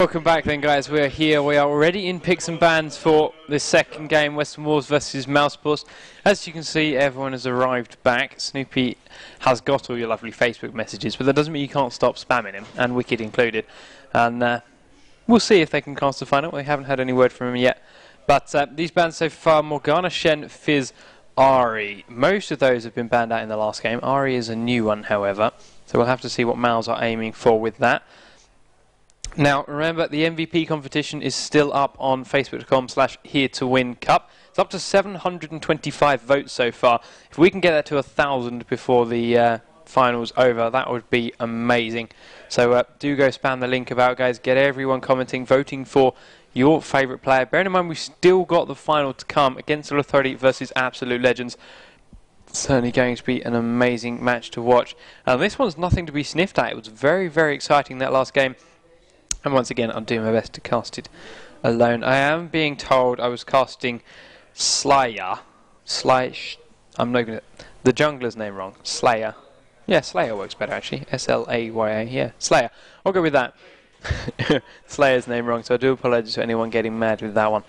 Welcome back then, guys. We're here. We are already in picks and bans for this second game, Western Wolves versus Mouse. As you can see, everyone has arrived back. Snoopy has got all your lovely Facebook messages, but that doesn't mean you can't stop spamming him, and Wicked included. And we'll see if they can cast the final. We haven't had any word from him yet. But these bans so far, Morgana, Shen, Fizz, Ari. Most of those have been banned out in the last game. Ari is a new one, however. So we'll have to see what Mouz are aiming for with that. Now, remember, the MVP competition is still up on facebook.com/HearToWin Cup. It's up to 725 votes so far. If we can get that to 1,000 before the final's over, that would be amazing. So do go spam the link about, guys. Get everyone commenting, voting for your favourite player. Bearing in mind, we've still got the final to come against Authority versus Absolute Legends. It's certainly going to be an amazing match to watch. And this one's nothing to be sniffed at. It was very, very exciting, that last game. And once again, I'm doing my best to cast it alone. I am being told I was casting Slayer. I'm not going to... The jungler's name wrong. Slayer. Yeah, Slayer works better, actually. S-L-A-Y-A. Yeah, Slayer. I'll go with that. Slayer's name wrong, so I do apologise to anyone getting mad with that one.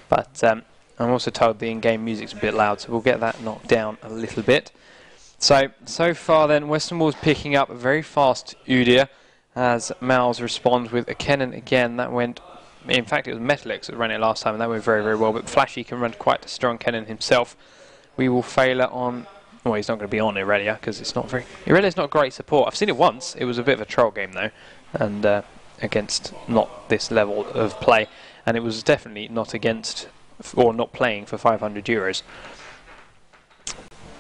But I'm also told the in-game music's a bit loud, so we'll get that knocked down a little bit. So far then, Western Wolves picking up a very fast Udyr, as Mouz responds with a Kennen again. That went, in fact it was Metalex that ran it last time, and that went very, very well, but Flashy can run quite a strong Kennen himself. We will fail it on, well, he's not going to be on Irelia, because it's not very, Irelia's not great support. I've seen it once. It was a bit of a troll game though, and against not this level of play, and it was definitely not against, or not playing for 500 euros.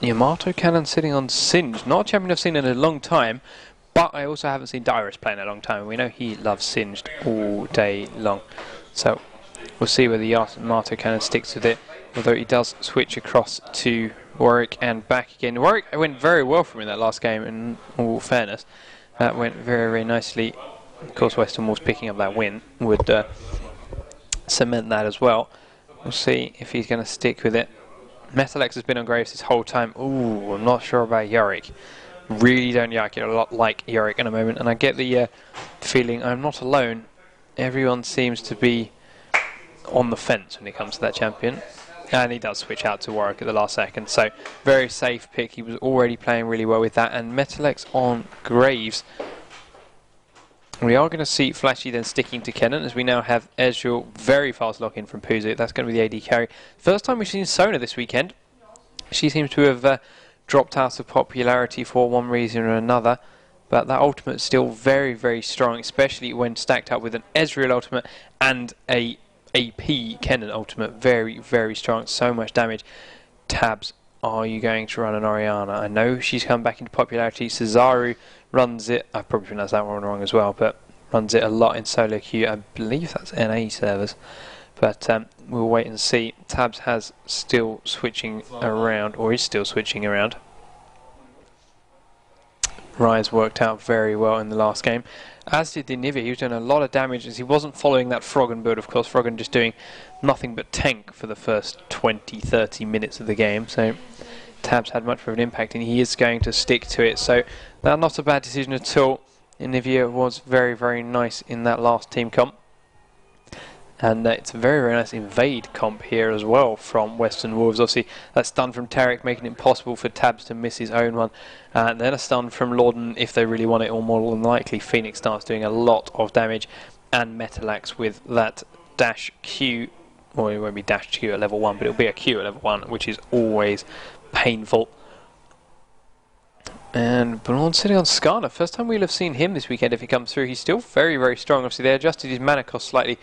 Yamato Cannon sitting on Singed, not a champion I've seen in a long time. But I also haven't seen Dyrus play in a long time, and we know he loves Singed all day long. So we'll see whether Yamato Cannon sticks with it, although he does switch across to Warwick and back again. Warwick went very well for him in that last game, in all fairness. That went very, very nicely. Of course, Western Wolves picking up that win would cement that as well. We'll see if he's going to stick with it. Metalex has been on Graves this whole time. Ooh, I'm not sure about Yorick. Really don't like it a lot, like Yorick in a moment, and I get the feeling I'm not alone. Everyone seems to be on the fence when it comes to that champion, and he does switch out to Warwick at the last second, so very safe pick. He was already playing really well with that, and Metalex on Graves. We are going to see Flashy then sticking to Kennen, as we now have Ezreal, very fast lock-in from Puzu. That's going to be the AD carry. First time we've seen Sona this weekend. She seems to have dropped out of popularity for one reason or another, but that ultimate is still very, very strong, especially when stacked up with an Ezreal ultimate and a AP Kennen ultimate. Very, very strong, so much damage. Tabs, are you going to run an Orianna? I know she's come back into popularity. Cesaru runs it, I probably pronounced that one wrong as well, but runs it a lot in solo queue. I believe that's NA servers. But we'll wait and see. Tabs has still switching around, or is still switching around. Rise worked out very well in the last game, as did the Nivea. He was doing a lot of damage, as he wasn't following that Froggen build, of course. Froggen just doing nothing but tank for the first 20-30 minutes of the game. So Tabs had much of an impact, and he is going to stick to it. So that's not a bad decision at all. Nivea was very, very nice in that last team comp. And it's a very, very nice invade comp here as well from Western Wolves. Obviously, that stun from Tarek making it possible for Tabs to miss his own one. And then a stun from Lorden if they really want it, or more than likely Phoenix starts doing a lot of damage. And Metalax with that dash Q, well, it won't be dash Q at level 1, but it'll be a Q at level 1, which is always painful. And Bernard sitting on Skarner. First time we'll have seen him this weekend if he comes through. He's still very, very strong. Obviously, they adjusted his mana cost slightly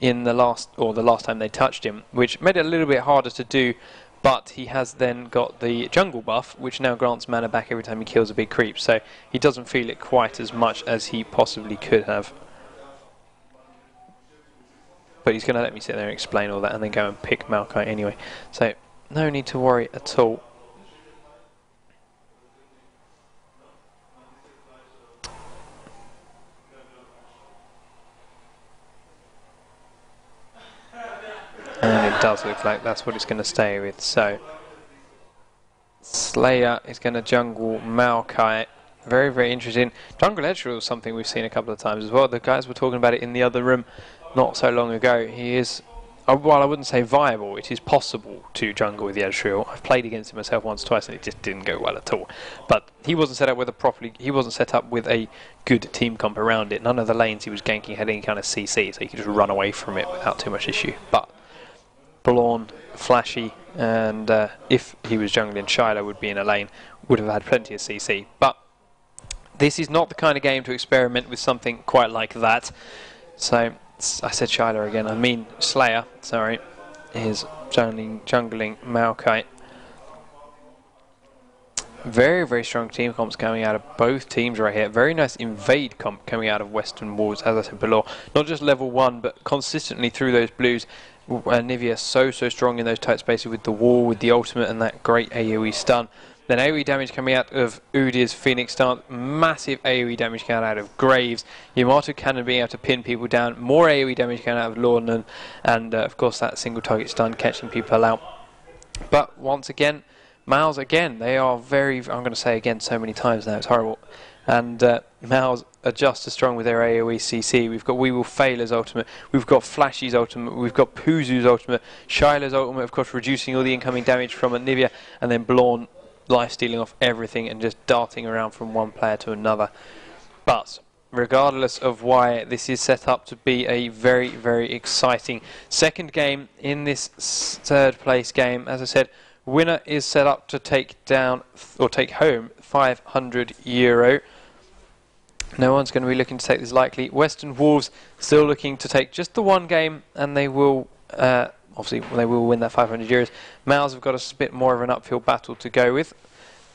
in the last time they touched him, which made it a little bit harder to do, but he has then got the jungle buff, which now grants mana back every time he kills a big creep, so he doesn't feel it quite as much as he possibly could have. But he's going to let me sit there and explain all that and then go and pick Maokai anyway, so no need to worry at all. And it does look like that's what it's going to stay with. So Slayer is going to jungle Maokai Very, very interesting. Jungle Edge is something we've seen a couple of times as well. The guys were talking about it in the other room not so long ago. He is, while I wouldn't say viable, it is possible to jungle with the Edge Trio. I've played against him myself once, twice, and it just didn't go well at all. But he wasn't set up with a good team comp around it. None of the lanes he was ganking had any kind of CC, so he could just run away from it without too much issue. But Blawn, Flashy, and if he was jungling, Shiloh would be in a lane, would have had plenty of CC. But this is not the kind of game to experiment with something quite like that. So, I said Shiloh again, I mean Slayer, sorry, is jungling Maokai. Very, very strong team comps coming out of both teams right here. Very nice invade comp coming out of Western Wolves, as I said below. Not just level 1, but consistently through those blues. Nivea so strong in those tight spaces with the wall, with the ultimate and that great AoE stun. Then AoE damage coming out of Udir's Phoenix Dance, massive AoE damage coming out of Graves, Yamato Cannon being able to pin people down, more AoE damage coming out of Lornan, and of course that single target stun catching people out. But once again, mouz again, they are very, I'm going to say again so many times now, it's horrible. And mouz are just as strong with their AoE CC. We've got We Will Fail's ultimate, we've got Flashy's ultimate, we've got Puzu's ultimate, Shiloh's ultimate, of course, reducing all the incoming damage from Nivea, and then Blawn life stealing off everything and just darting around from one player to another. But regardless of why this is set up to be a very, very exciting second game in this third place game, as I said, winner is set up to take down or take home €500. No one's going to be looking to take this lightly. Western Wolves still looking to take just the one game, and they will obviously they will win that €500. mouz have got a bit more of an uphill battle to go with.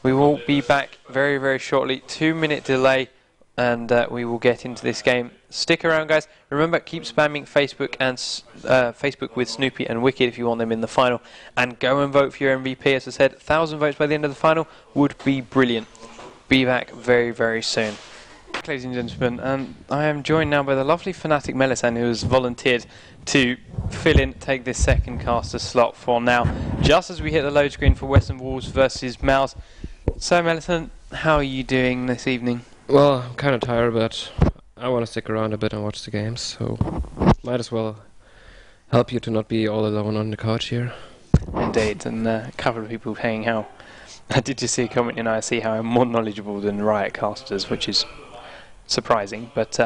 We will be back very, very shortly. 2-minute delay, and we will get into this game. Stick around, guys. Remember, keep spamming Facebook and Facebook with Snoopy and Wicked if you want them in the final, and go and vote for your MVP. As I said, 1,000 votes by the end of the final would be brilliant. Be back very, very soon. Ladies and gentlemen, and I am joined now by the lovely Fnatic Melisan, who has volunteered to take this second caster slot for now, just as we hit the load screen for Western Wolves versus mouz. So Melisan, how are you doing this evening? Well, I'm kind of tired, but I want to stick around a bit and watch the games, so might as well help you to not be all alone on the couch here. Indeed, and a couple of people saying how I did just see a comment in IRC how I'm more knowledgeable than Riot casters, which is surprising, but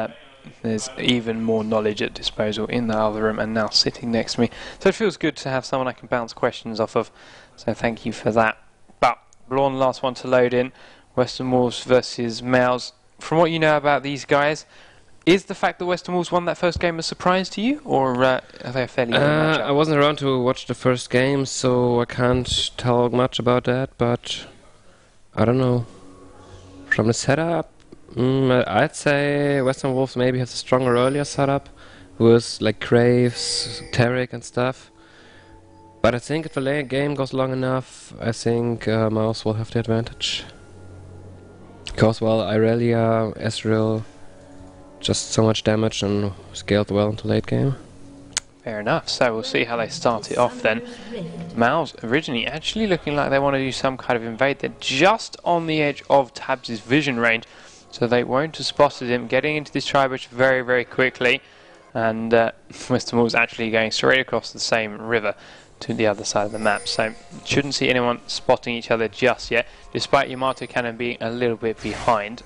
there's even more knowledge at disposal in the other room and now sitting next to me. So it feels good to have someone I can bounce questions off of, so thank you for that. But Blawn, last one to load in, Western Wolves versus mouz. From what you know about these guys, is the fact that Western Wolves won that first game a surprise to you, or are they a fairly good matchup? I wasn't around to watch the first game, so I can't tell much about that, but I don't know. From the setup, I'd say Western Wolves maybe has a stronger earlier setup with like Graves, Tarek and stuff. But I think if the game goes long enough, I think mouz will have the advantage. Because, well, Irelia, Ezreal, just so much damage and scaled well into late game. Fair enough, so we'll see how they start it off then. mouz originally actually looking like they want to do some kind of invade. They're just on the edge of Tabs' vision range, so they won't have spotted him getting into this tri-bush very, very quickly. And Western Wolves actually going straight across the same river to the other side of the map, so shouldn't see anyone spotting each other just yet, despite Yamato Cannon being a little bit behind.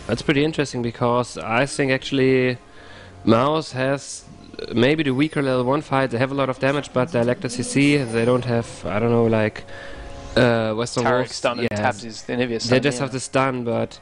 That's pretty interesting, because I think actually mouz has maybe the weaker level 1 fight. They have a lot of damage, but they lack the CC. They don't have, I don't know, like Western Wolves. Stun and Tabs is the Nivea stun. They just have the stun, but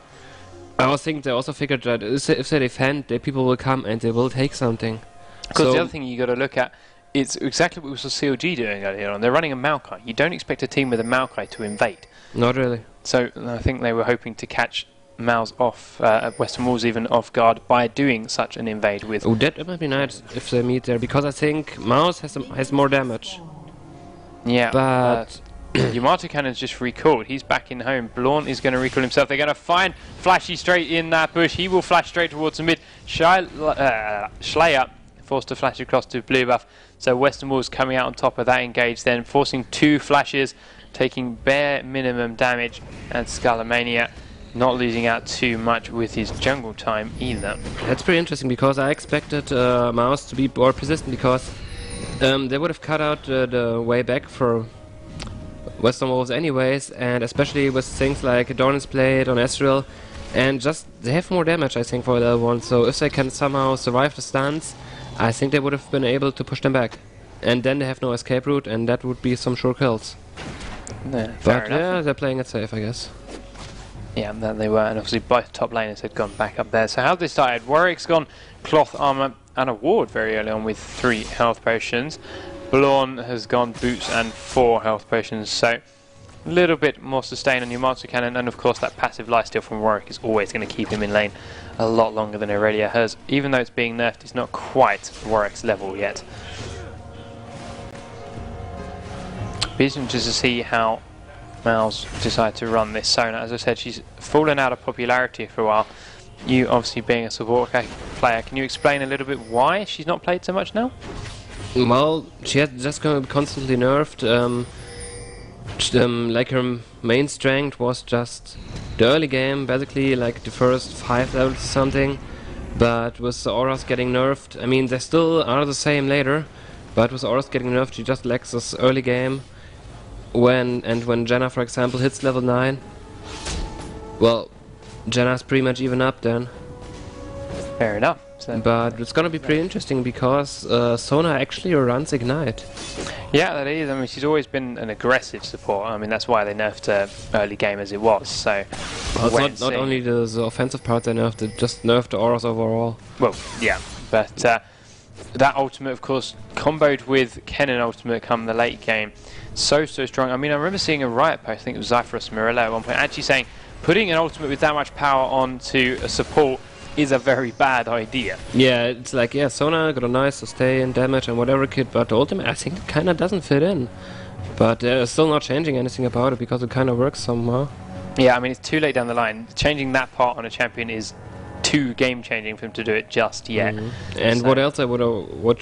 I think they also figured that if they defend, the people will come and they will take something. Because so the other thing you got to look at, it's exactly what we saw CLG doing earlier on. They're running a Maokai. You don't expect a team with a Maokai to invade. Not really. So I think they were hoping to catch mouz off, Western Wolves even off guard by doing such an invade with. Oh, that might be nice if they meet there, because I think mouz has more damage. Yeah, but Yamato Cannon's just recalled. He's back in home. Blawn is going to recall himself. They're going to find Flashy straight in that bush. He will flash straight towards the mid. Slayer forced to flash across to blue buff. So Western Wolves coming out on top of that engage, then forcing 2 flashes, taking bare minimum damage, and Skullomania not losing out too much with his jungle time either. That's pretty interesting because I expected mouz to be more persistent because they would have cut out the way back for Western Wolves anyways, and especially with things like Dorn's Blade on Ezreal, and just they have more damage I think for level 1, so if they can somehow survive the stuns, I think they would have been able to push them back. And then they have no escape route, and that would be some sure kills. Yeah, but yeah, they're playing it safe, I guess. Yeah, that they were, and obviously both top laners had gone back up there. So how they started, Warwick's gone cloth armor and a ward very early on with 3 health potions. Blorn has gone boots and 4 health potions, so a little bit more sustain on your Yamato Cannon, and of course that passive lifesteal from Warwick is always going to keep him in lane a lot longer than Aurelia has. Even though it's being nerfed, it's not quite Warwick's level yet. Be interested to see how mouz decide to run this Sona. As I said, she's fallen out of popularity for a while. You obviously being a support player, can you explain a little bit why she's not played so much now? Well, she had just constantly nerfed. Like her main strength was just the early game, basically like the first 5 levels or something. But with the auras getting nerfed, I mean they still are the same later, but with the auras getting nerfed, she just lacks this early game. When Janna, for example, hits level 9, well, Janna's pretty much even up then. Fair enough. So but it's gonna be pretty interesting because Sona actually runs Ignite. Yeah, that is. I mean, she's always been an aggressive support. I mean, that's why they nerfed her early game as it was. So, well, it's not only the offensive part they nerfed, it just nerfed the auras overall. Well, yeah, but that ultimate, of course, comboed with Kennen ultimate come the late game. So strong. I mean, I remember seeing a Riot post, I think it was Zyphorus Mirella at one point, actually saying putting an ultimate with that much power onto a support is a very bad idea. Yeah, it's like, yeah, Sona got a nice sustain, damage and whatever kit, but the ultimate I think it kinda doesn't fit in. But they're still not changing anything about it because it kinda works somehow. Yeah, I mean, it's too late down the line. Changing that part on a champion is too game changing for them to do it just yet. And so what else I would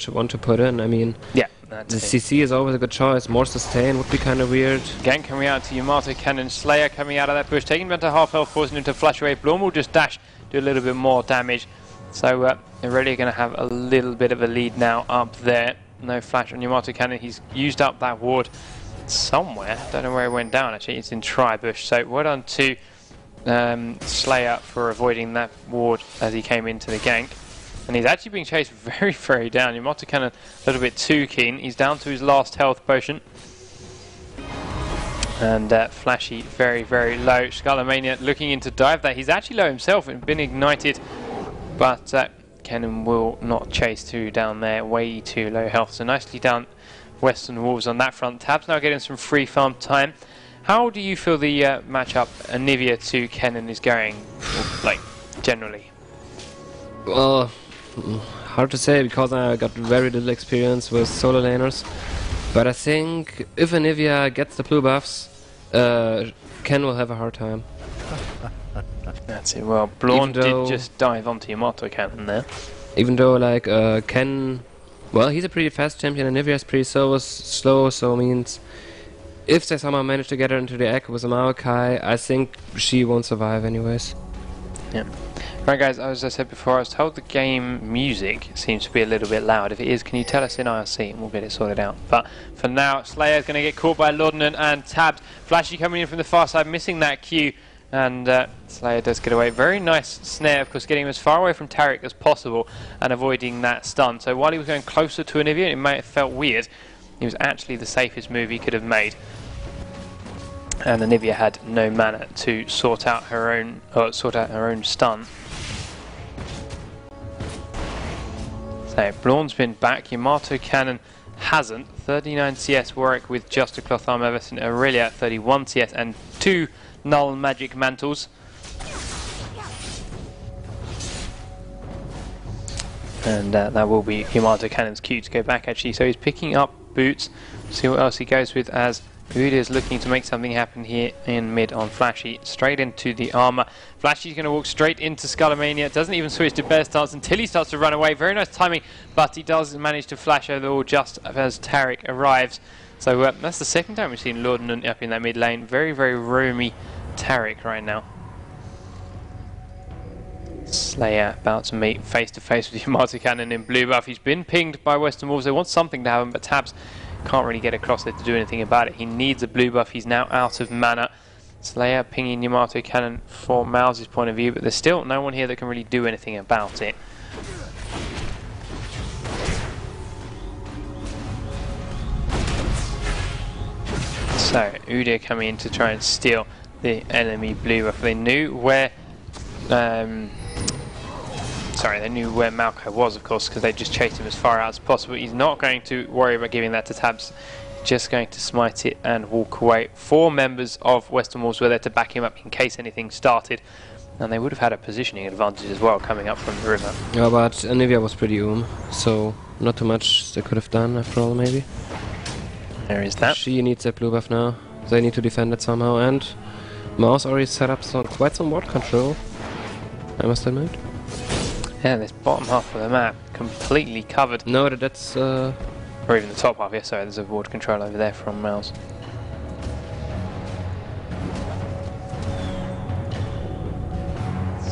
want to put in? I mean, yeah, the CC is always a good choice. More sustain would be kind of weird. Gank coming out to Yamato Cannon, Slayer coming out of that bush, taking him down to half health, forcing him to flash away. Blorn will just dash, do a little bit more damage. So they're really going to have a little bit of a lead now up there. No flash on Yamato Cannon. He's used up that ward somewhere. Don't know where it went down actually. It's in Tri-Bush. So well done to Slayer for avoiding that ward as he came into the gank. And he's actually being chased very down. Yamato Cannon a little bit too keen. He's down to his last health potion. And Flashy very low. Skullomania looking into dive that. He's actually low himself and been ignited. But Kennen will not chase through down there. Way too low health. So nicely done Western Wolves on that front. Tab's now getting some free farm time. How do you feel the matchup Anivia to Kennen is going, like, generally? Well, hard to say because I got very little experience with solo laners. But I think if Anivia gets the blue buffs, Ken will have a hard time. That's it. Well, Blorn did just dive onto Yamato Cannon there. Even though, like, Ken, well, he's a pretty fast champion and Anivia is pretty slow, so means if they somehow manage to get her into the egg with a Maokai, I think she won't survive anyways. Yeah. Right guys, as I said before, I was told the game music seems to be a little bit loud. If it is, can you tell us in IRC and we'll get it sorted out. But for now, Slayer's going to get caught by Laudanum and Tabs. Flashy coming in from the far side, missing that Q. And Slayer does get away. Very nice snare, of course, getting him as far away from Taric as possible and avoiding that stun. So while he was going closer to Anivia, it may have felt weird. It was actually the safest move he could have made. And Anivia had no mana to sort out her own stun. So Blorn's been back. Yamato Cannon hasn't. 39 CS Warwick with just a cloth armor versus Aurelia at 31 CS and 2 null magic mantles. And that will be Yamato Cannon's cue to go back actually. So he's picking up boots. See what else he goes with as Uda is looking to make something happen here in mid on Flashy. Straight into the armor. Flashy's going to walk straight into Skullomania. Doesn't even switch to bear stance until he starts to run away. Very nice timing, but he does manage to flash over the wall just as Taric arrives. So that's the second time we've seen Laudanum up in that mid lane. Very roomy Taric right now. Slayer about to meet face to face with Yamato Cannon in blue buff. He's been pinged by Western Wolves. They want something to happen, but Tabs can't really get across there to do anything about it. He needs a blue buff. He's now out of mana. Slayer pinging Yamato Cannon for mouz's point of view, but there's still no one here that can really do anything about it. So Udyr coming in to try and steal the enemy blue buff. They knew where they knew where Malco was, of course, because they just chased him as far out as possible. He's not going to worry about giving that to Tabs, just going to smite it and walk away. 4 members of Western Wolves were there to back him up in case anything started, and they would have had a positioning advantage as well coming up from the river. Yeah, but Anivia was pretty so not too much they could have done after all, maybe. There is that. She needs a blue buff now. They need to defend it somehow, and mouz already set up quite some ward control, I must admit. Yeah, this bottom half of the map completely covered. No, that's or even the top half, yeah, sorry, there's a ward control over there from mouz.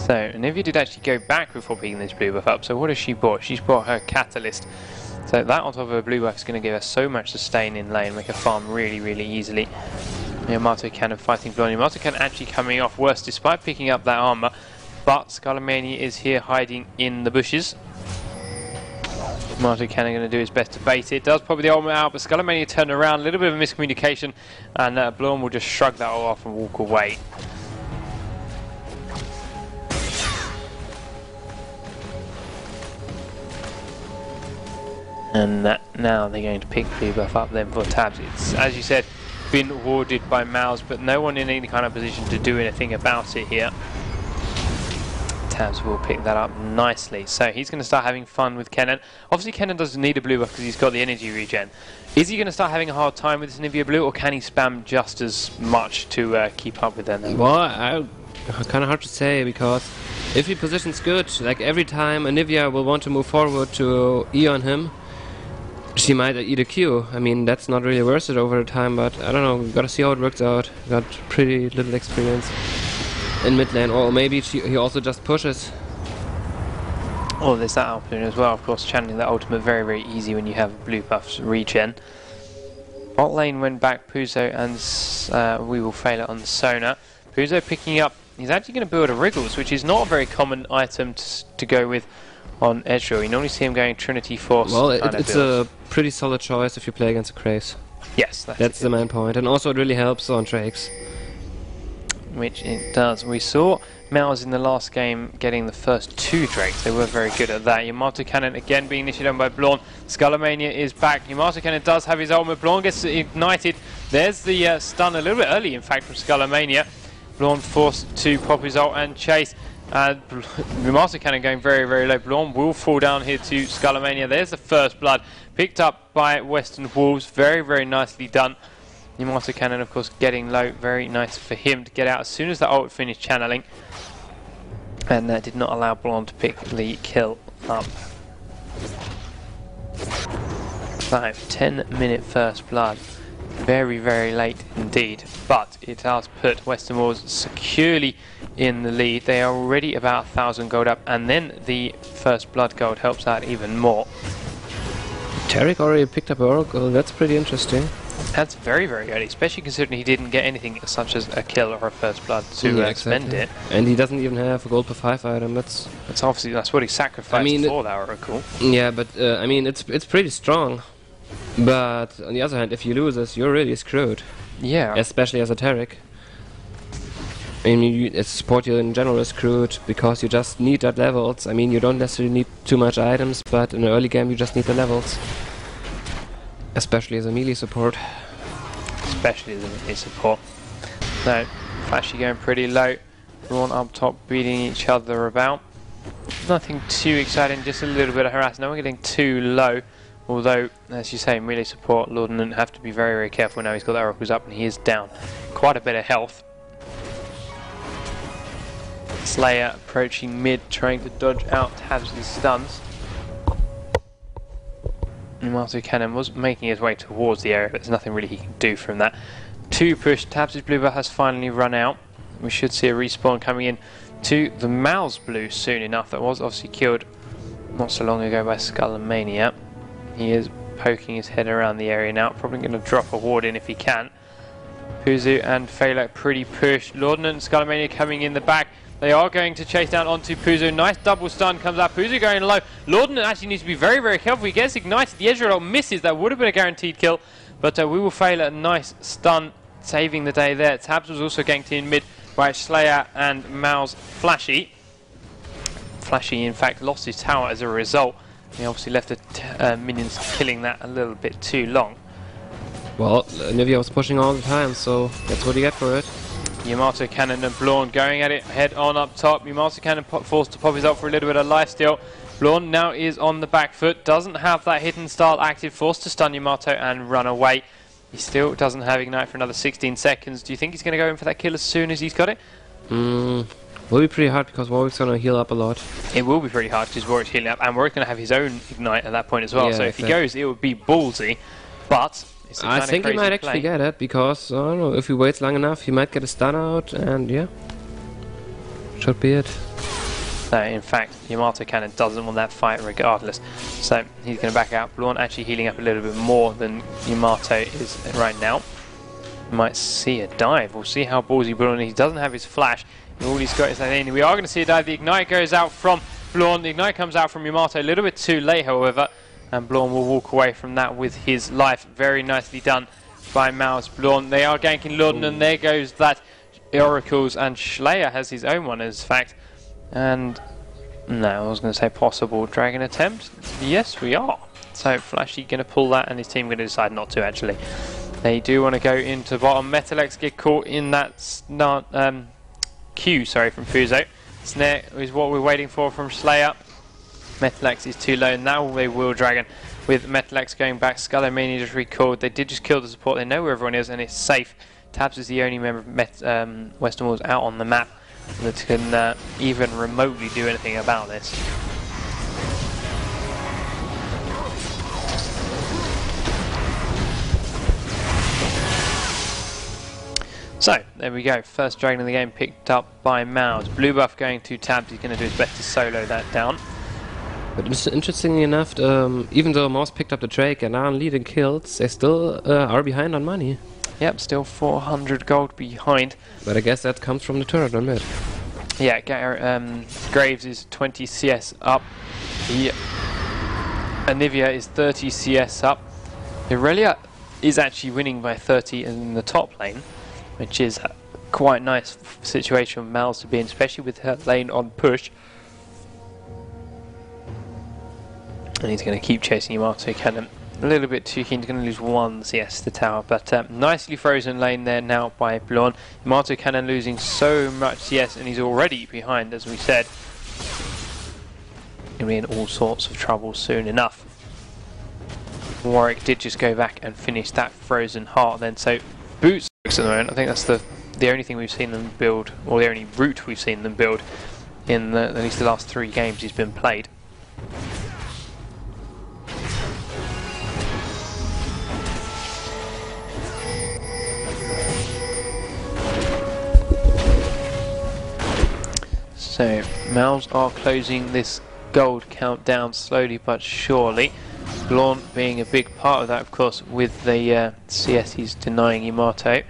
So, Anivia did actually go back before picking this blue buff up, so what has she bought? She's bought her Catalyst. So that on top of her blue buff is going to give her so much sustain in lane, make her farm really, really easily. Yamato Cannon fighting Blonde. Yamato Cannon actually coming off worse despite picking up that armor, but Skullomania is here hiding in the bushes. Yamato Cannon going to do his best to bait it. Does probably the ultimate out, but Skullomania turned around, a little bit of a miscommunication, and Blonde will just shrug that all off and walk away. And now they're going to pick blue buff up then for Tabs. It's, as you said, been warded by mouz, but no one in any kind of position to do anything about it here. Tabs will pick that up nicely. So he's going to start having fun with Kennen. Obviously Kennen doesn't need a blue buff because he's got the energy regen. Is he going to start having a hard time with this Anivia blue, or can he spam just as much to keep up with them? Well, kind of hard to say, because if he positions good, like every time Anivia will want to move forward to E on him, she might eat a Q. I mean, that's not really worth it over time, but I don't know, we've got to see how it works out. Got pretty little experience in mid lane, or maybe he also just pushes. Oh, there's that option as well, of course, channeling that ultimate very, very easy when you have blue buffs regen. Bot lane went back Puzo, and we will fail it on Sona. Puzo picking up, he's actually going to build a Wriggles, which is not a very common item to go with on Ezreal. You normally see him going Trinity Force. Well, it's a pretty solid choice if you play against a Krace. Yes, that's the main point, and also it really helps on Drakes. Which it does. We saw mouz in the last game getting the first 2 Drakes. They were very good at that. Yamato Cannon again being initiated on by Blorn. Skullomania is back. Yamato Cannon does have his ultimate. Blorn gets ignited. There's the stun a little bit early, in fact, from Skullomania. Blorn forced to pop his ult and chase. Yamato Cannon going very, very low. Blorn will fall down here to Skullomania. There's the first blood. Picked up by Western Wolves. Very, very nicely done. Yamato Cannon, of course, getting low. Very nice for him to get out as soon as the ult finished channeling. And that did not allow Blonde to pick the kill up. So, 10-minute first blood. Very, very late indeed. But it has put Western Wolves securely in the lead. They are already about 1,000 gold up. And then the first blood gold helps out even more. Tarek already picked up Oracle. That's pretty interesting. That's very, very early, especially considering he didn't get anything such as a kill or a first blood to spend it. And he doesn't even have a gold per 5 item. That's obviously what he sacrificed for that Oracle. Yeah, but I mean, it's pretty strong. But on the other hand, if you lose this, you're really screwed. Yeah. Especially as a Tarek. I mean, as support you in general is screwed because you just need that levels. I mean, you don't necessarily need too much items, but in an early game you just need the levels. Especially as a melee support. Especially as a melee support. No, Flashy going pretty low. Everyone up top beating each other about. Nothing too exciting, just a little bit of harass. No one getting too low. Although, as you say, melee support, Lordnan have to be very, very careful now. He's got the oracles up and he is down quite a bit of health. Slayer approaching mid, trying to dodge out Tabs' stuns. Yamato Cannon was making his way towards the area, but there's nothing really he can do from that. 2 push, Tabs' blue buff has finally run out. We should see a respawn coming in to the mouse blue soon enough. That was obviously killed not so long ago by Skullmania. He is poking his head around the area now, probably going to drop a ward in if he can. Puzu and Phalak pretty pushed. Lorden and Skullmania coming in the back. They are going to chase down onto Puzu. Nice double stun comes out. Puzu going low. Lorden actually needs to be very, very careful. He gets ignited. The Ezreal misses. That would have been a guaranteed kill. But we will fail at a nice stun, saving the day there. Tabs was also ganked in mid by Slayer and mouz Flashy. Flashy, in fact, lost his tower as a result. He obviously left the minions killing that a little bit too long. Well, Nivea was pushing all the time, so that's what you get for it. Yamato Cannon and Blorn going at it head on up top. Yamato Cannon forced to pop his ult for a little bit of lifesteal. Blorn now is on the back foot, doesn't have that hidden style active, forced to stun Yamato and run away. He still doesn't have Ignite for another 16 seconds. Do you think he's going to go in for that kill as soon as he's got it? Will be pretty hard because Warwick's going to heal up a lot. It will be pretty hard because Warwick's healing up, and Warwick's going to have his own Ignite at that point as well. Yeah, so if he goes, it would be ballsy, but it's I think he might actually get it because, I don't know, if he waits long enough, he might get a stun out, and yeah, should be it. No, in fact, Yamato Cannon doesn't want that fight regardless, so he's going to back out. Blorn actually healing up a little bit more than Yamato is right now. We might see a dive. We'll see how ballsy Blorn is. He doesn't have his flash. All he's got is that in. We are going to see a dive. The Ignite goes out from Blorn. The Ignite comes out from Yamato a little bit too late, however, and Blorn will walk away from that with his life. Very nicely done by mouz Blorn. They are ganking Lorden, and there goes that Oracles, and Slayer has his own one, in fact. And no, I was going to say possible dragon attempt. Yes, we are. So Flashy going to pull that, and his team going to decide not to, actually. They do want to go into bottom. Metalex get caught in that Q, sorry, from Fuzo. Snare is what we're waiting for from Slayer. Metalex is too low. Now they will dragon with Metalex going back. Skullmania just recalled. They did just kill the support. They know where everyone is, and it's safe. Tabs is the only member of Western Walls out on the map that can even remotely do anything about this. So, there we go. First dragon of the game picked up by mouz. Blue buff going to Tabs. He's going to do his best to solo that down. But interestingly enough, even though mouz picked up the Drake and are leading kills, they still are behind on money. Yep, still 400 gold behind. But I guess that comes from the turret on mid. Yeah, Graves is 20 CS up. Anivia is 30 CS up. Irelia is actually winning by 30 in the top lane, which is a quite nice situation for mouz to be in, especially with her lane on push. And he's going to keep chasing Yamato Cannon. A little bit too keen, he's going to lose 1 CS to tower, but nicely frozen lane there now by Blorn. Yamato Cannon losing so much CS, and he's already behind, as we said. He'll be in all sorts of trouble soon enough. Warwick did just go back and finish that frozen heart then, so boots at the moment. I think that's the only thing we've seen them build, or the only route we've seen them build in at least the last 3 games he's been played. So, mouz are closing this gold countdown slowly but surely. Blorn being a big part of that, of course, with the CS he's denying Yamato.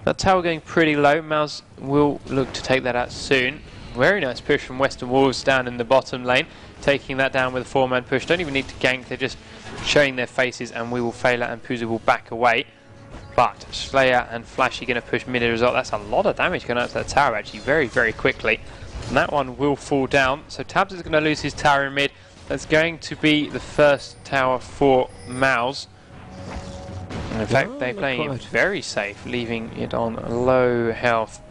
That tower going pretty low. mouz will look to take that out soon. Very nice push from Western Wolves down in the bottom lane. Taking that down with a 4-man push. Don't even need to gank, they're just showing their faces, and we will fail it, and Puzu will back away. But Slayer and Flashy going to push mid as well. That's a lot of damage going out to that tower, actually, very, very quickly. And that one will fall down. So Tabs is going to lose his tower in mid. That's going to be the first tower for mouz. And in fact, they're playing it very safe, leaving it on low health.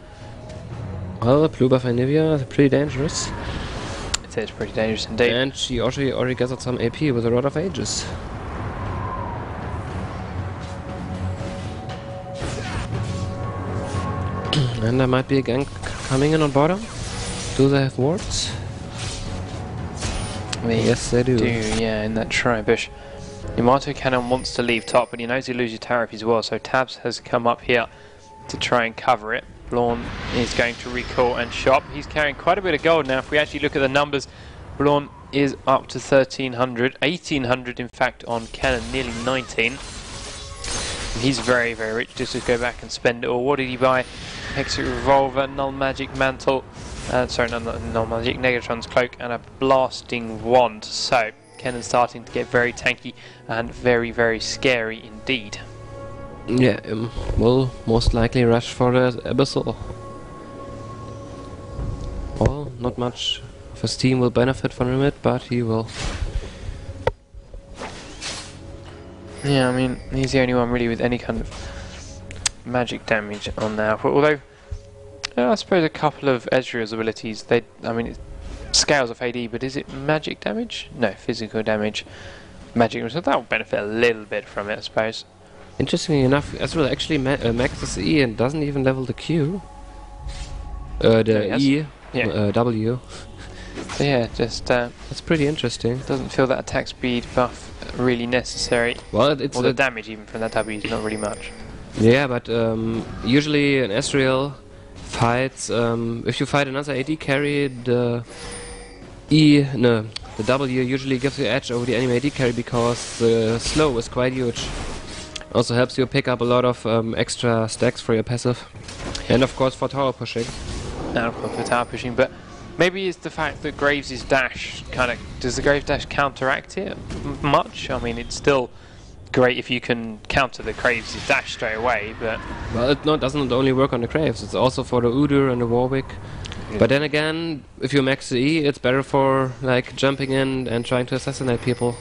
Well, the blue buff Anivia is pretty dangerous. It is pretty dangerous indeed. And she already gathered some AP with a Rod of Ages. And there might be a gank coming in on bottom. Do they have wards? Yes, they do. Yeah, in that tri-bush. Yamato Cannon wants to leave top, but he knows he loses tower if he's well, so Tabs has come up here to try and cover it. Blorn is going to recall and shop. He's carrying quite a bit of gold now. If we actually look at the numbers, Blorn is up to 1,300, 1,800 in fact on Cannon, nearly 19. He's very, very rich. Just to go back and spend it all. What did he buy? Exit Revolver, Null Magic Mantle, sorry, not Null Magic, Negatron's Cloak, and a Blasting Wand. So, Kennon's starting to get very tanky and very, very scary indeed. Yeah, will most likely rush for the Abyssal. Well, not much of his team will benefit from it, but he will. Yeah, I mean, he's the only one really with any kind of magic damage on there. Although, I suppose a couple of Ezreal's abilities, I mean, it scales off AD, but is it magic damage? No, physical damage. Magic, so that will benefit a little bit from it, I suppose. Interestingly enough, Ezreal actually maxes E and doesn't even level the Q. The E, yeah. W. So yeah, just that's pretty interesting. Doesn't feel that attack speed buff really necessary. Well, it's or the damage even from that W is not really much. Yeah, but usually an Ezreal fights. If you fight another AD carry, the W usually gives you edge over the enemy AD carry because the slow is quite huge. Also helps you pick up a lot of extra stacks for your passive, and of course for tower pushing. And of course for tower pushing, but maybe it's the fact that Graves' dash kind of... Does the Graves' dash counteract it much? I mean, it's still great if you can counter the Graves' dash straight away, but... Well, it doesn't only work on the Graves, it's also for the Udyr and the Warwick. Yeah. But then again, if you max the E, it's better for like jumping in and trying to assassinate people.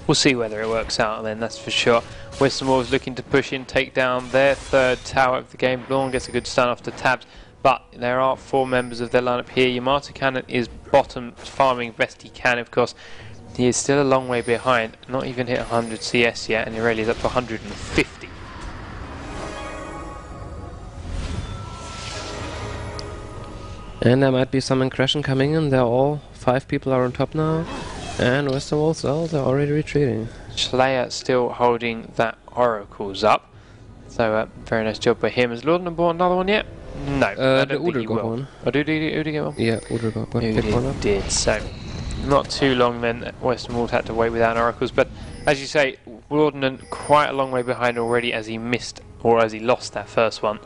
We'll see whether it works out then, that's for sure. Western Wolves looking to push in, take down their third tower of the game. Blorn gets a good stun off the tabs. But there are 4 members of their lineup here. Yamato Cannon is bottom, farming best he can, of course. He is still a long way behind, not even hit 100 CS yet, and Irelia is up to 150. And there might be some aggression coming in. They're all 5 people are on top now. And Western Wolves, well, they're already retreating. Slayer still holding that Oracles up. So, very nice job by him. Has Lord bought another one yet? No, I don't the think Udyr he got will. one. Oh, did Udyr get one? Yeah, Udyr got one. Udyr did, so not too long then. Western Wolves had to wait without Oracles, but as you say, Lordnan quite a long way behind already as he missed, or as he lost that first one.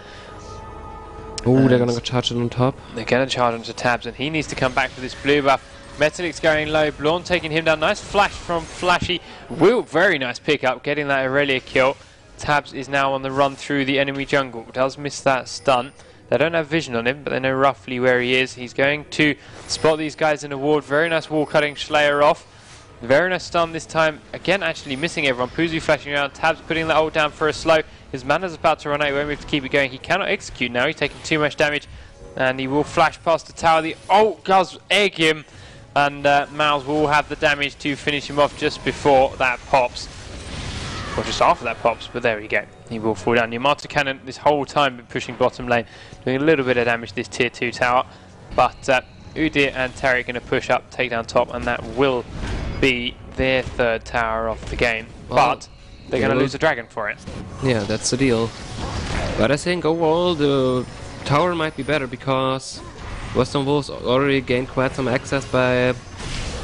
Oh, they're gonna charge it on top. They're gonna charge onto tabs, and he needs to come back for this blue buff. Metallic's going low, Blorn taking him down. Nice flash from Flashy. Will, very nice pickup, getting that Irelia kill. Tabs is now on the run through the enemy jungle. Does miss that stun. They don't have vision on him, but they know roughly where he is. He's going to spot these guys in a ward. Very nice wall cutting Slayer off. Very nice stun this time. Again, actually missing everyone. Puzu flashing around. Tabs putting that ult down for a slow. His mana's about to run out. He won't be able to keep it going. He cannot execute now. He's taking too much damage. And he will flash past the tower. The ult does egg him. And mouz will have the damage to finish him off just before that pops. Or just after that pops, but there we go. He will fall down. Yamato Cannon this whole time been pushing bottom lane, doing a little bit of damage to this tier 2 tower. But Udyr and Terry are going to push up, take down top, and that will be their third tower of the game. Well, but they're going to lose a dragon for it. Yeah, that's the deal. But I think overall the tower might be better because Western Wolves already gained quite some access by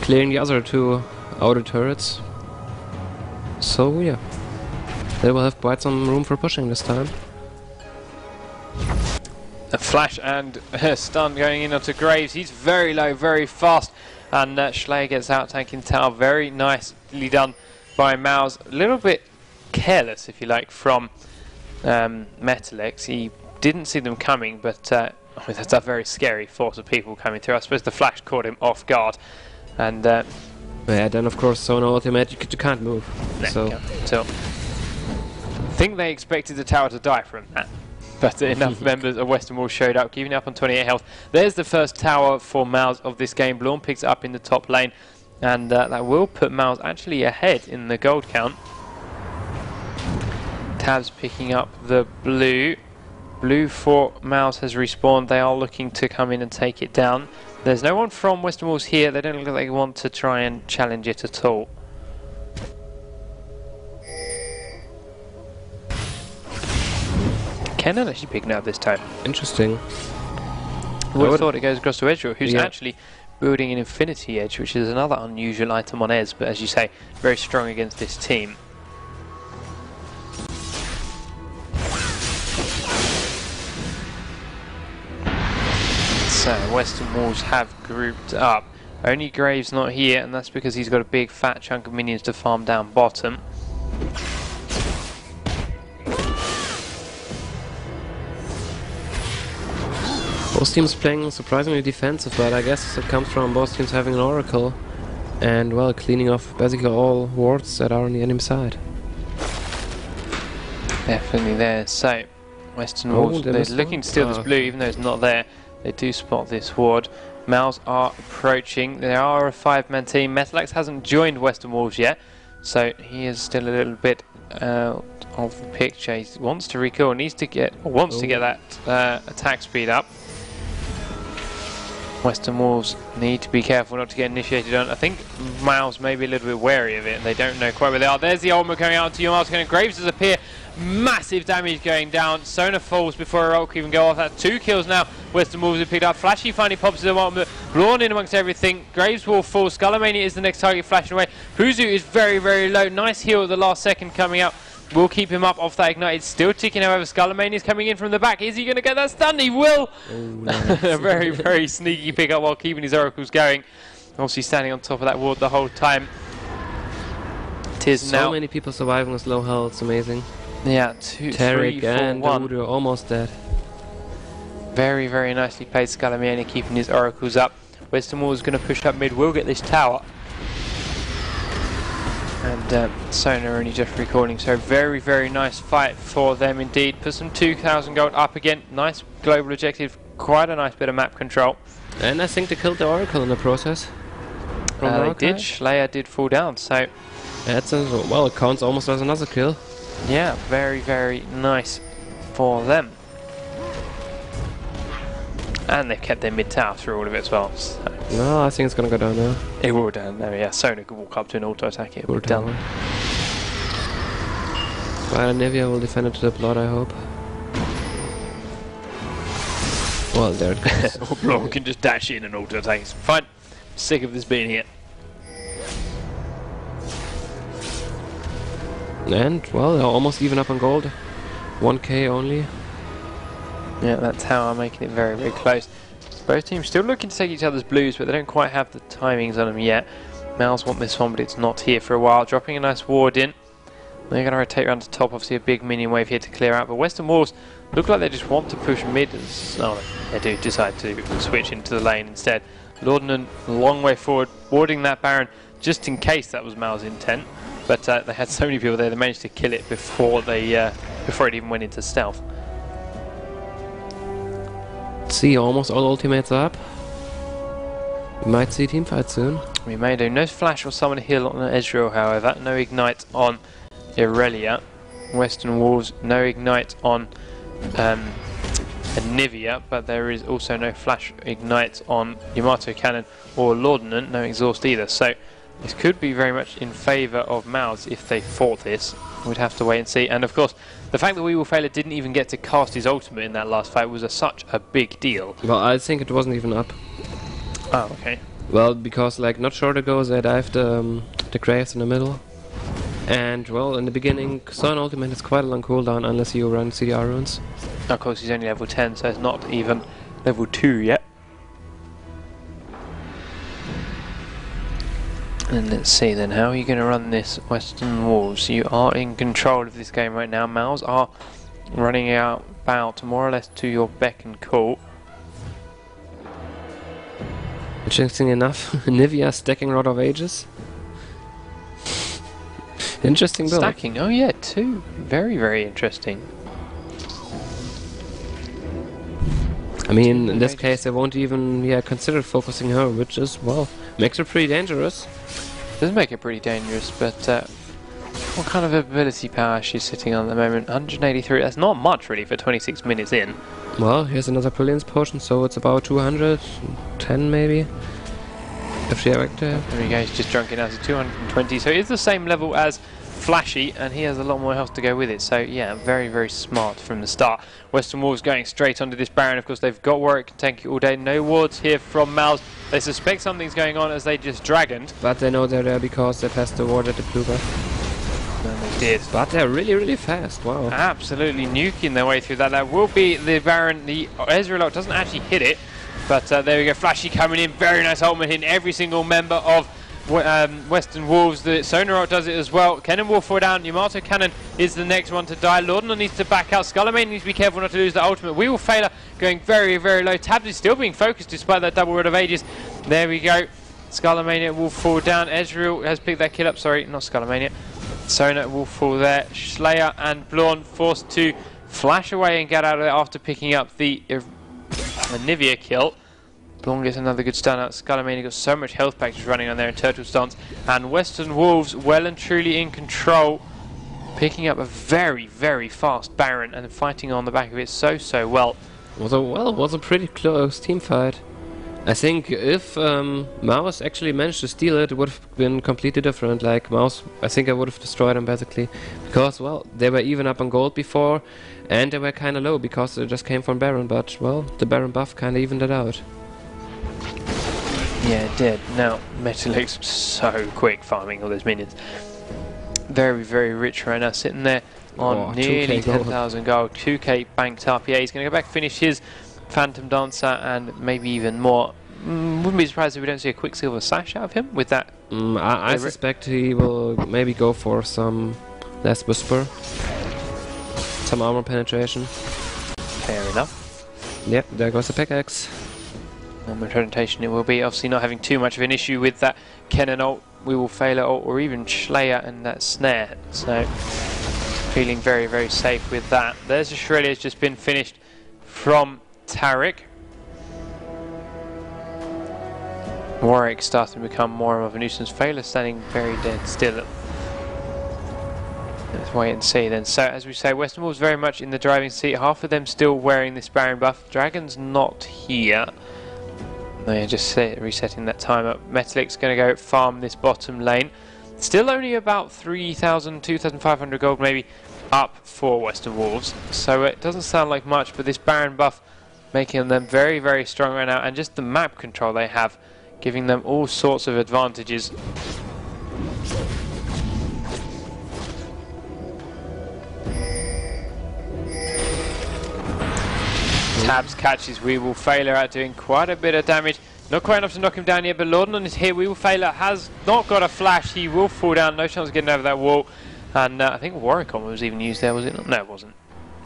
clearing the other 2 outer turrets. So yeah, they will have quite some room for pushing this time. A flash and a stun going in onto Graves. He's very low, very fast, and Schley gets out tanking tower. Very nicely done by mouz. A little bit careless, if you like, from Metalix. He didn't see them coming, but I mean, that's a very scary force of people coming through. I suppose the flash caught him off guard, and yeah, then of course Sonar ultimate, you can't move. No, so. I think they expected the tower to die from that, but enough members of Western Wolves showed up, keeping up on 28 health. There's the first tower for mouz of this game. Blorn picks it up in the top lane, and that will put mouz actually ahead in the gold count. Tabs picking up the blue. Blue for mouz has respawned. They are looking to come in and take it down. There's no one from Western Wolves here. They don't look like they want to try and challenge it at all. Kennen actually picking it up this time. Interesting. Would have thought it goes across to Ezreal, who's Yeah. actually building an Infinity Edge, which is another unusual item on Ez, but as you say, very strong against this team. So, Western Wolves have grouped up. Only Graves not here, and that's because he's got a big fat chunk of minions to farm down bottom. Both teams playing surprisingly defensive, but I guess it comes from both teams having an Oracle and, well, cleaning off basically all wards that are on the enemy side. Definitely there. So, Western Wolves, they're looking to steal this blue, even though it's not there. They do spot this ward. mouz are approaching. They are a 5-man team. Metalax hasn't joined Western Wolves yet, so he is still a little bit out of the picture. He wants to recall, needs to get, or wants to get that attack speed up. Western Wolves need to be careful not to get initiated on. I think mouz may be a little bit wary of it, and they don't know quite where they are. There's the ultimate coming out to Yamato, and Graves does appear. Massive damage going down. Sona falls before her ult can even go off. That's 2 kills now. Western Wolves have picked up. Flashy finally pops his ultimate. Brawn in amongst everything. Graves will fall. Skullomania is the next target flashing away. Puzu is very, very low. Nice heal at the last second coming up. Will keep him up off that ignite. It's still ticking, however. Skullomania is coming in from the back. Is he going to get that stun? He will! Oh, nice. A very, very sneaky pickup while keeping his oracles going. Obviously standing on top of that ward the whole time. Tis now. So many people surviving with low health. It's amazing. Yeah, 2, 3, Tarek 4, and 1. Udo almost dead. Very, very nicely played Skullomania, keeping his oracles up. Western Wolves is going to push up mid, will get this tower. And Sona only just recalling, so very, very nice fight for them indeed. Put some 2,000 gold up again. Nice global objective, quite a nice bit of map control. And I think they killed the Oracle in the process. They did, Schleyer did fall down, so... That's well, it counts almost as another kill. Yeah, very, very nice for them. And they've kept their mid tower through all of it as well. So. No, I think it's gonna go down now. It will down there, yeah. Sona could walk up to an auto attack, it will down. But Nivea will defend it to the blood, I hope. Well, there it goes. Blom can just dash in and auto attack. It's fine. Sick of this being here. And, well, they're almost even up on gold. 1k only. Yeah, that tower making it very, very close. Both teams still looking to take each other's blues, but they don't quite have the timings on them yet. mouz want this one, but it's not here for a while. Dropping a nice ward in. They're going to rotate around the top. Obviously a big minion wave here to clear out, but Western Wolves look like they just want to push mid. Oh, they do decide to switch into the lane instead. Laudanum, a long way forward, warding that Baron, just in case that was mouz's intent. But they had so many people there, they managed to kill it before before it even went into stealth. See, almost all ultimates are up. We might see team fight soon. We may do. No flash or summon heal on Ezreal, however. No ignite on Irelia. Western Wolves, no ignite on Nivea, but there is also no flash ignite on Yamato Cannon or Laudanum. No exhaust either. So this could be very much in favour of mouz if they fought this. We'd have to wait and see. And of course, the fact that Weevilfailure didn't even get to cast his ultimate in that last fight was such a big deal. Well, I think it wasn't even up. Oh, okay. Well, because like not short ago they dived the Graves in the middle. And well, in the beginning, Sun ultimate is quite a long cooldown unless you run CDR runes. Of course, he's only level 10, so it's not even level 2 yet. And let's see then, how are you going to run this Western Wolves? You are in control of this game right now. mouz are running out about more or less to your beck and call. Interesting enough, Nivea stacking Rod of Ages. Interesting build. Stacking, oh yeah, 2. Very, very interesting. I mean, in this case, they won't even consider focusing her, which is, well, makes her pretty dangerous. Does make it pretty dangerous, but what kind of ability power is she sitting on at the moment? 183, that's not much really for 26 minutes in. Well, here's another Brilliance Potion, so it's about 210 maybe. If she ever active. There we go, he's just drunk it out to 220, so it's the same level as flashy, and he has a lot more health to go with it. So yeah, very, very smart from the start. Western Wolves going straight onto this Baron. Of course, they've got Warwick can tank it all day. No wards here from mouz. They suspect something's going on as they just dragoned. But they know they're there because they passed the ward at the blue buff. And they did. But they're really, really fast. Wow. Absolutely nuking their way through that. That will be the Baron. The Ezreal doesn't actually hit it. But there we go. Flashy coming in. Very nice ultimate hitting every single member of Western Wolves. The Sonnheiser does it as well. Kennen will fall down. Yamato Cannon is the next one to die. Laudanum needs to back out. Skullermane needs to be careful not to lose the ultimate. We will fail going very, very low. Tabs is still being focused despite that double Rod of Ages. There we go. Skullermania will fall down. Ezreal has picked that kill up. Sorry, not Skullermania. Sona will fall there. Slayer and Blorn forced to flash away and get out of there after picking up the Nivea kill. Blorn gets another good stun out. Skullermania got so much health back just running on there in turtle stance. And Western Wolves well and truly in control, picking up a very, very fast Baron and fighting on the back of it so well. Was a pretty close team fight. I think if mouz actually managed to steal it, it would have been completely different. Like mouz, I think I would have destroyed them basically. Because, well, they were even up on gold before, and they were kind of low because they just came from Baron. But, well, the Baron buff kind of evened it out. Yeah, it did. Now, Metalix so quick farming all those minions. Very, very rich right now, sitting there on nearly 10,000 gold. 2k banked up. Yeah, he's going to go back, finish his Phantom Dancer, and maybe even more. Wouldn't be surprised if we don't see a Quicksilver Sash out of him with that. I suspect he will maybe go for some less Whisper. Some armor penetration. Fair enough. Yep, there goes the pickaxe. Armor penetration it will be. Obviously not having too much of an issue with that Kennen ult. We will fail it ult, or even Slayer and that snare. So, feeling very, very safe with that. There's a Shredder has just been finished from Taric. Warwick starting to become more of a nuisance. Failer standing very dead still. Let's wait and see then. So as we say, Western Wolves very much in the driving seat. Half of them still wearing this Baron buff. Dragon's not here. They're just resetting that time up. Metalix going to go farm this bottom lane. Still only about 3,000, 2,500 gold maybe up for Western Wolves. So it doesn't sound like much, but this Baron buff making them very, very strong right now. And just the map control they have, giving them all sorts of advantages. Tabs catches Weevil Failure out doing quite a bit of damage. Not quite enough to knock him down yet, but Laudanum is here. Weevil Failure has not got a flash. He will fall down. No chance of getting over that wall. And I think Warwickon was even used there, was it not? No, it wasn't.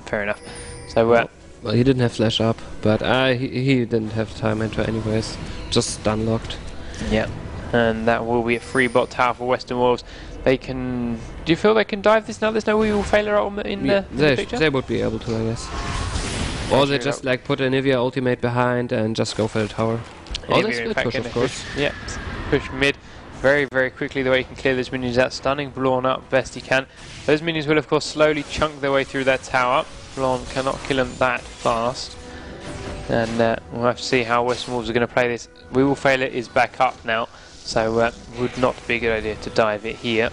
Fair enough. So, well, he didn't have flash up, but he didn't have time enter anyways. Just stun locked. Yeah, and that will be a free bot tower for Western Wolves. They can. Do you feel they can dive this now? There's no Weevil Failure in the picture? They would be able to, I guess. Or they just like put a Nivea ultimate behind and just go for the tower. Or they still push, of course. Yeah, push mid very, very quickly the way he can clear those minions out. Stunning Blorn up best he can. Those minions will, of course, slowly chunk their way through that tower. Blorn cannot kill him that fast. And we'll have to see how Western Wolves are going to play this. We Will Fail It is back up now, so would not be a good idea to dive it here.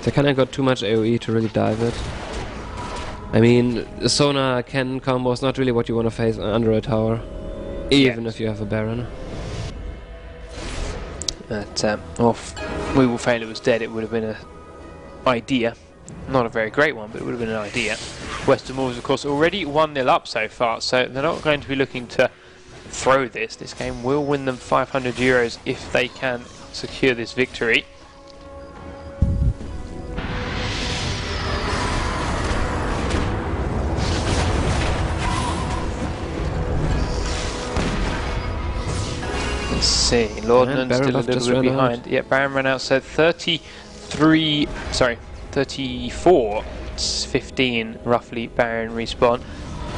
They kind of got too much AoE to really dive it. I mean, Sona Kennen combo is not really what you want to face under a tower, even if you have a Baron. But if We Will Fail It was dead, it would have been an idea. Not a very great one, but it would have been an idea. Western Wolves, of course, already 1-0 up so far, so they're not going to be looking to throw this. This game will win them 500 euros if they can secure this victory. Let's see, Laudanum's still a little bit behind. Yeah, Baron ran out, so 34-15 roughly Baron respawn.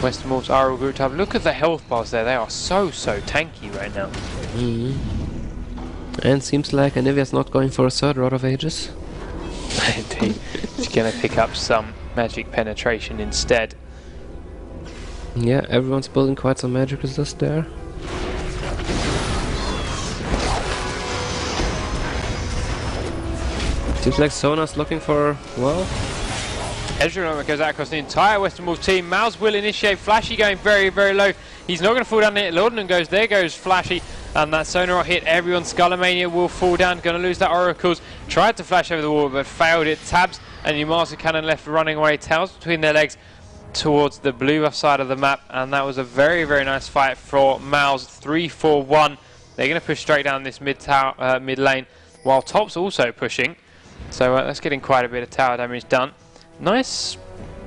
Western Wolves are all grouped up. Look at the health bars there, they are so tanky right now. And seems like Anivia's not going for a third Rod of Ages. Indeed, she's going to pick up some magic penetration instead. Yeah, everyone's building quite some magic resist there. Seems like Sona's looking for, well... Ezreal goes out across the entire Western Wolves team. mouz will initiate. Flashy going very, very low. He's not going to fall down here. Laudanum goes, there goes Flashy. And that Sonar hit everyone. Skullomania will fall down. Going to lose that Oracles. Tried to flash over the wall, but failed it. Tabs and Yamato Cannon left running away. Tails between their legs towards the blue buff side of the map. And that was a very, very nice fight for mouz. 3-4-1. They're going to push straight down this mid lane, while top's also pushing. So that's getting quite a bit of tower damage done. Nice.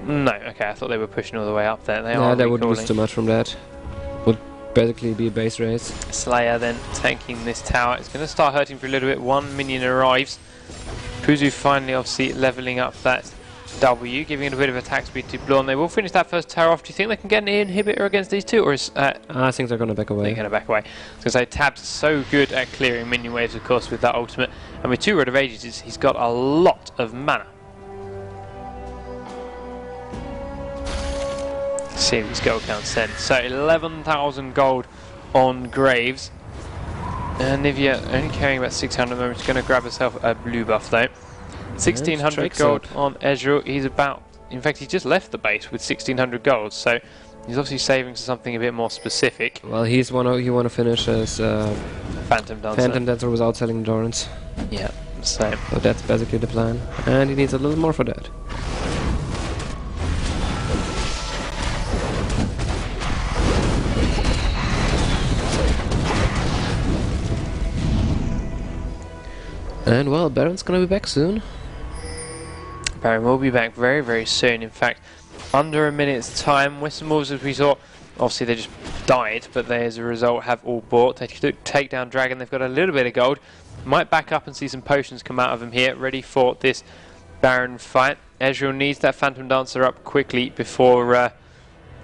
No, okay, I thought they were pushing all the way up there. They would lose too much from that. Would basically be a base race. Slayer then tanking this tower. It's going to start hurting for a little bit. One minion arrives. Puzu finally obviously leveling up that W, giving it a bit of attack speed to Blonde. They will finish that first tower off. Do you think they can get an inhibitor against these two? Or is, I think they're going to back away. They're going to back away. I was going to say, Tab's so good at clearing minion waves, of course, with that ultimate. And with 2 Rod of Ages, he's got a lot of mana. Let's see if his gold count's then. So 11,000 gold on Graves. And Nivea only carrying about 600 moments. Going to grab herself a blue buff though. 1,600 gold on Ezreal. He's about, in fact, he just left the base with 1,600 gold. So he's obviously saving for something a bit more specific. Well, he want to finish as Phantom Dancer. Phantom Dancer without selling endurance. Yeah, same. So that's basically the plan, and he needs a little more for that. And well, Baron's gonna be back soon. Baron will be back very, very soon. In fact, under a minute's time. Western Wolves, as we saw, obviously they just died, but they, as a result, have all bought. They take down Dragon. They've got a little bit of gold. Might back up and see some potions come out of him here, ready for this Baron fight. Ezreal needs that Phantom Dancer up quickly before,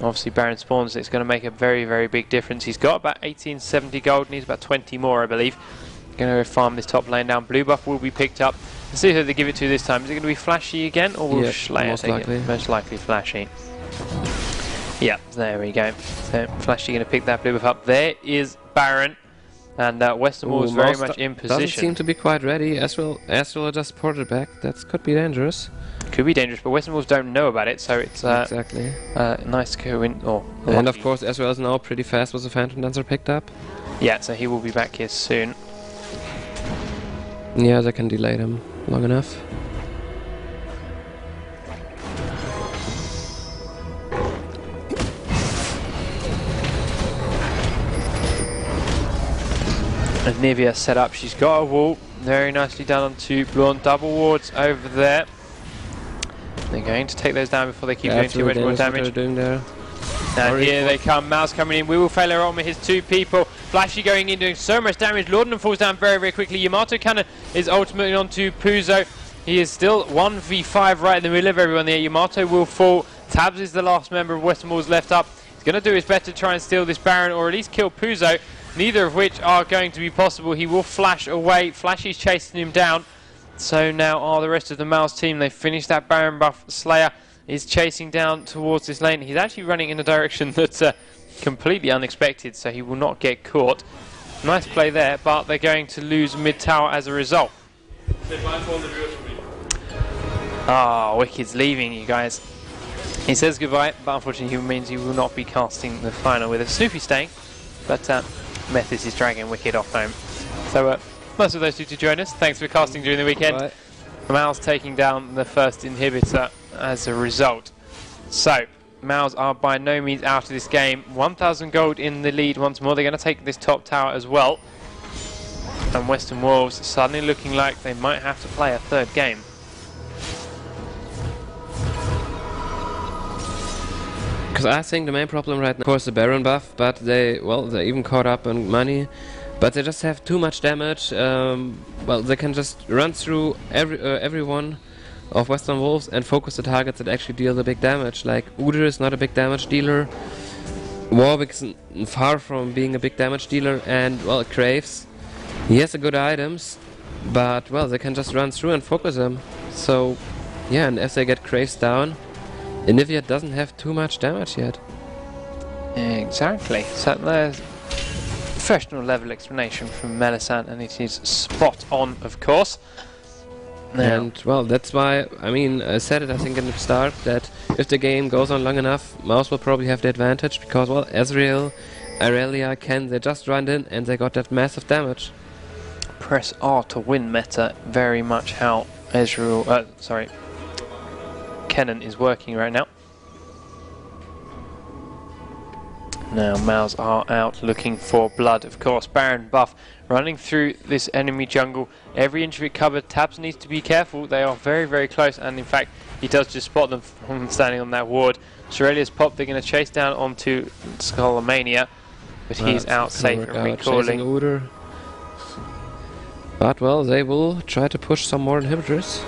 obviously, Baron spawns. It's going to make a very, very big difference. He's got about 1870 gold, needs about 20 more, I believe. Going to farm this top lane down. Blue buff will be picked up. Let's see who they give it to this time. Is it going to be Flashy again, or will Slayer take it? Most likely Flashy. Yeah, there we go. So Flashy going to pick that blue buff up. There is Baron, and Western Wolves very much in position. Doesn't seem to be quite ready. Ezreal just ported back. That could be dangerous. Could be dangerous, but Western Wolves don't know about it, so it's exactly nice co-win. And of course, Ezreal is now pretty fast with the Phantom Dancer picked up. Yeah, so he will be back here soon. Yeah, they can delay them long enough. And Nivea set up, she's got a wall, very nicely done onto Blonde, double wards over there. They're going to take those down before they keep doing too much more damage. Doing there. And here they come, mouz coming in, we will fail her ultimate, his 2 people. Flashy going in, doing so much damage. Laudanum falls down very, very quickly. Yamato Cannon is ultimately onto Puzo. He is still 1v5 right in the middle of everyone there. Yamato will fall. Tabs is the last member of Western Wolves left up. He's going to do his best to try and steal this Baron, or at least kill Puzo. Neither of which are going to be possible. He will flash away. Flashy's chasing him down. So now are the rest of the mouz team. They finished that Baron buff. Slayer is chasing down towards this lane. He's actually running in a direction that's completely unexpected, so he will not get caught. Nice play there, but they're going to lose mid tower as a result. Ah, Wicked's leaving, you guys. He says goodbye, but unfortunately he means he will not be casting the final with us. Snoopy staying, but Methis is dragging Wicked off home. So most of those two to join us. Thanks for casting during the weekend. mouz taking down the first inhibitor as a result. So mouz are by no means out of this game. 1,000 gold in the lead once more. They're going to take this top tower as well. And Western Wolves suddenly looking like they might have to play a third game. Because I think the main problem right now, of course, the Baron buff, but they're even caught up on money. But they just have too much damage. Well, they can just run through everyone of Western Wolves and focus the targets that actually deal the big damage. Like Udyr is not a big damage dealer. Warwick is far from being a big damage dealer, and well, Graves, he has the good items, but well, they can just run through and focus them. So yeah, and as they get Graves down, Anivia doesn't have too much damage yet. Exactly. So there's professional level explanation from Melisande, and it is spot on, of course. And well, that's why, I mean, I said it I think in the start, that if the game goes on long enough, mouz will probably have the advantage, because well, Ezreal, Irelia, Ken, they just ran in and they got that massive damage. Press R to win meta, very much how Ezreal, Kennen is working right now. Now mouz are out looking for blood, of course. Baron buff running through this enemy jungle. Every inch of it covered. Tabs needs to be careful. They are very, very close, and in fact he does just spot them from standing on that ward. Shirelia's pop. They're going to chase down onto Skullomania, but he's out safe and recalling. But well, they will try to push some more inhibitors.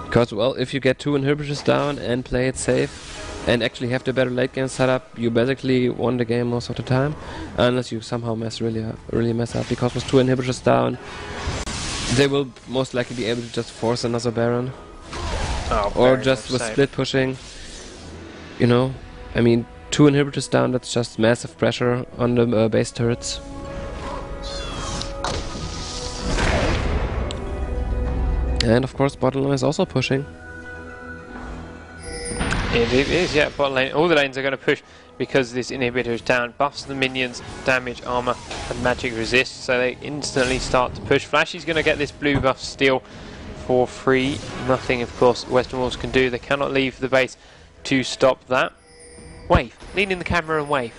Because well, if you get 2 inhibitors down and play it safe, and actually have the better late game setup, you basically won the game most of the time, unless you somehow really mess up. Because with 2 inhibitors down, they will most likely be able to just force another Baron, or just with split pushing. You know, I mean, 2 inhibitors down, that's just massive pressure on the base turrets. And of course, bottom lane is also pushing. It is, yeah, bot lane. All the lanes are going to push because this inhibitor is down. Buffs the minions, damage, armor, and magic resist, so they instantly start to push. Flashy's going to get this blue buff steal for free. Nothing, of course, Western Wolves can do. They cannot leave the base to stop that. Wave. Lean in the camera and wave.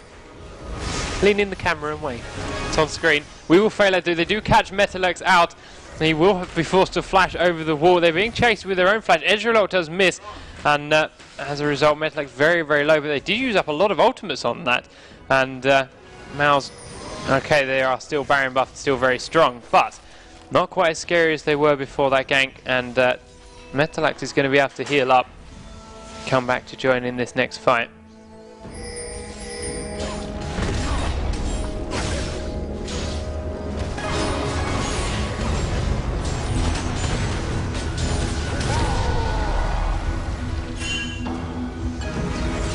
Lean in the camera and wave. It's on screen. We will fail at it. They do catch Metalux out. He will be forced to flash over the wall. They're being chased with their own flash. Ezreal does miss, and as a result, Metalux very, very low. But they did use up a lot of ultimates on that. And mouz, okay, they are still Baron buffed, still very strong, but not quite as scary as they were before that gank. And Metalux is going to be able to heal up, come back to join in this next fight.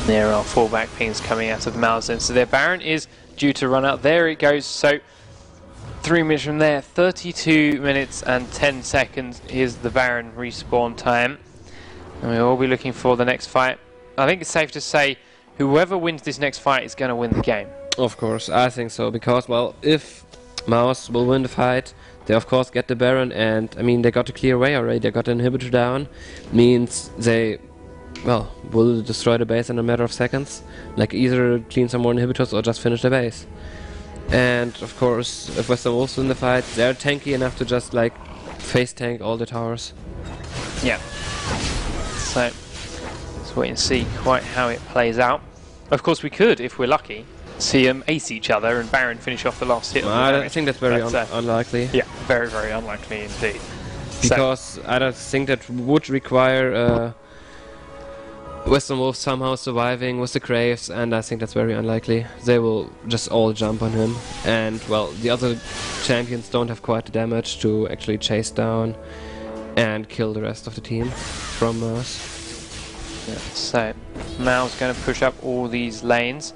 There are 4 back pings coming out of mouz then. So their Baron is due to run out. There it goes. So 3 minutes from there, 32 minutes and 10 seconds is the Baron respawn time. And we will be looking for the next fight. I think it's safe to say whoever wins this next fight is going to win the game. Of course, I think so. Because, well, if mouz will win the fight, they of course get the Baron. And, I mean, they got a clear way already. They got the inhibitor down. Means they... well, will destroy the base in a matter of seconds. Like either clean some more inhibitors or just finish the base. And of course, if Western Wolves win the fight, they're tanky enough to just like face tank all the towers. Yeah. So let's wait and see quite how it plays out. Of course, we could, if we're lucky, see them ace each other and Baron finish off the last hit. I think that's very unlikely. Yeah, very, very unlikely indeed. Because I don't think that would require Western Wolves somehow surviving with the Graves, and I think that's very unlikely. They will just all jump on him, and well, the other champions don't have quite the damage to actually chase down and kill the rest of the team from mouz. Yeah, so mouz going to push up all these lanes,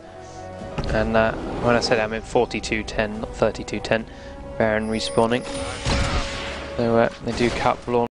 and when I said I meant 42-10, not 32-10. Baron respawning. So they do cut launch.